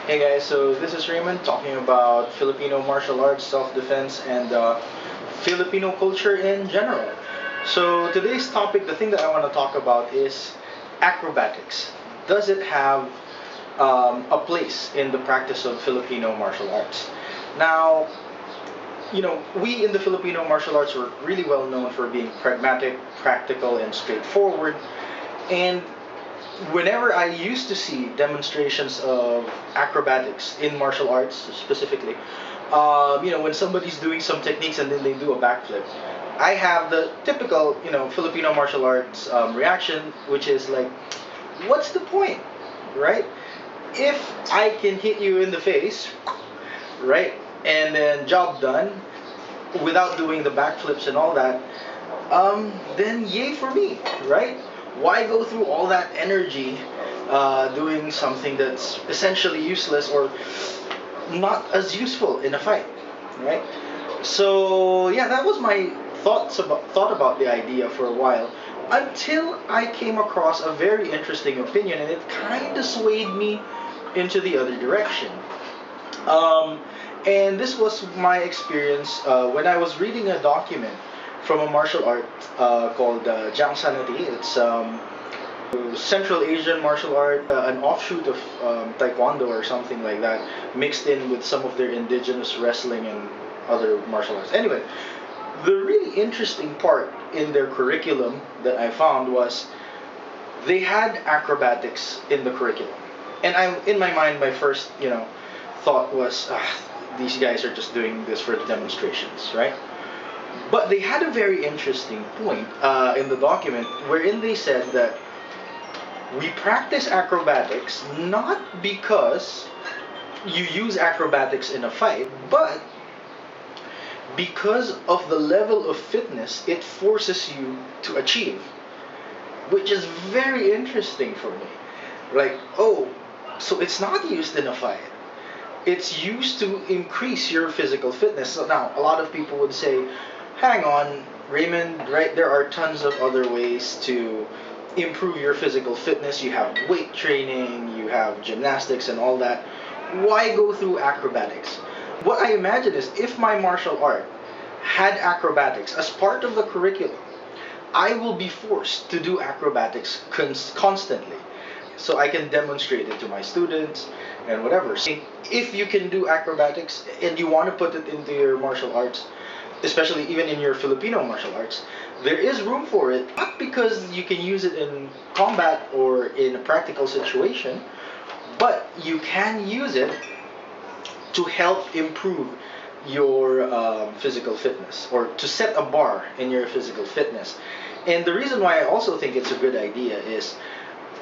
Hey guys, so this is Raymond talking about Filipino martial arts, self-defense, and Filipino culture in general. So today's topic, the thing that I want to talk about is acrobatics. Does it have a place in the practice of Filipino martial arts? Now, we in the Filipino martial arts were really well known for being pragmatic, practical, and straightforward. And whenever I used to see demonstrations of acrobatics in martial arts specifically, when somebody's doing some techniques and then they do a backflip, I have the typical, Filipino martial arts reaction, which is like, what's the point, right? If I can hit you in the face, right, and then job done, without doing the backflips and all that, then yay for me, right? Why go through all that energy doing something that's essentially useless or not as useful in a fight, right? So yeah, that was my thought about the idea for a while until I came across a very interesting opinion, and it kind of swayed me into the other direction. Um, and this was my experience when I was reading a document from a martial art called Jang Sanati. It's Central Asian martial art, an offshoot of Taekwondo or something like that, mixed in with some of their indigenous wrestling and other martial arts. Anyway, the really interesting part in their curriculum that I found was they had acrobatics in the curriculum. And in my mind, my first, thought was, these guys are just doing this for the demonstrations, right? But they had a very interesting point in the document wherein they said that we practice acrobatics not because you use acrobatics in a fight, but because of the level of fitness it forces you to achieve, which is very interesting for me. Like, oh, so it's not used in a fight. It's used to increase your physical fitness. So now, a lot of people would say, hang on, Raymond, right? There are tons of other ways to improve your physical fitness. You have weight training, you have gymnastics, and all that. Why go through acrobatics? What I imagine is if my martial art had acrobatics as part of the curriculum, I will be forced to do acrobatics constantly. So I can demonstrate it to my students and whatever. So if you can do acrobatics and you want to put it into your martial arts, especially even in your Filipino martial arts, there is room for it, not because you can use it in combat or in a practical situation, but you can use it to help improve your physical fitness or to set a bar in your physical fitness. And the reason why I also think it's a good idea is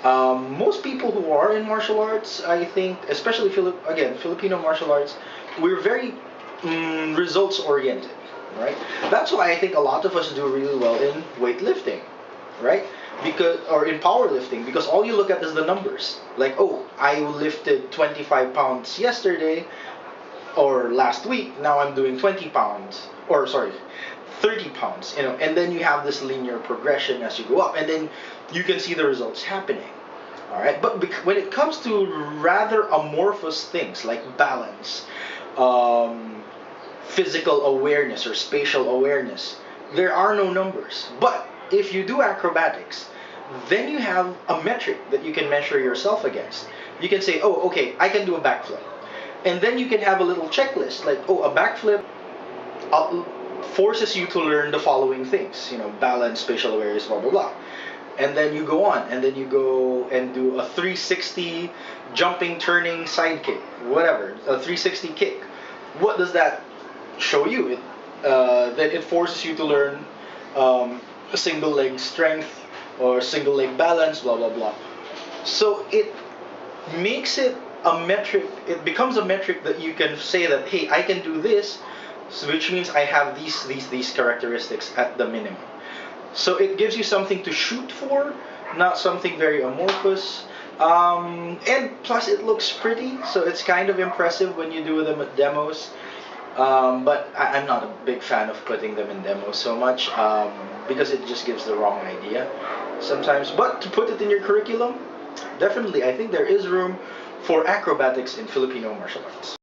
most people who are in martial arts, I think, especially Filipino martial arts, we're very results oriented, right? That's why I think a lot of us do really well in weightlifting, right? Or in powerlifting, because all you look at is the numbers. Like, oh, I lifted 25 pounds yesterday or last week. Now I'm doing 20 pounds, or sorry, 30 pounds, and then you have this linear progression as you go up, and then you can see the results happening. All right, but when it comes to rather amorphous things like balance, physical awareness or spatial awareness, there are no numbers. But if you do acrobatics, then you have a metric that you can measure yourself against. You can say, oh, okay, I can do a backflip. And then you can have a little checklist like, oh, a backflip forces you to learn the following things, balance, spatial awareness, blah, blah, blah. And then you go on, and then you go and do a 360 jumping, turning, side kick, whatever, a 360 kick. What does that show you? Then it forces you to learn a single leg strength or single leg balance, blah, blah, blah. So it makes it a metric, it becomes a metric that you can say that, hey, I can do this, so which means I have these characteristics at the minimum. So it gives you something to shoot for, not something very amorphous. And plus it looks pretty, so it's kind of impressive when you do them at demos. But I'm not a big fan of putting them in demos so much because it just gives the wrong idea sometimes. But to put it in your curriculum, definitely, I think there is room for acrobatics in Filipino martial arts.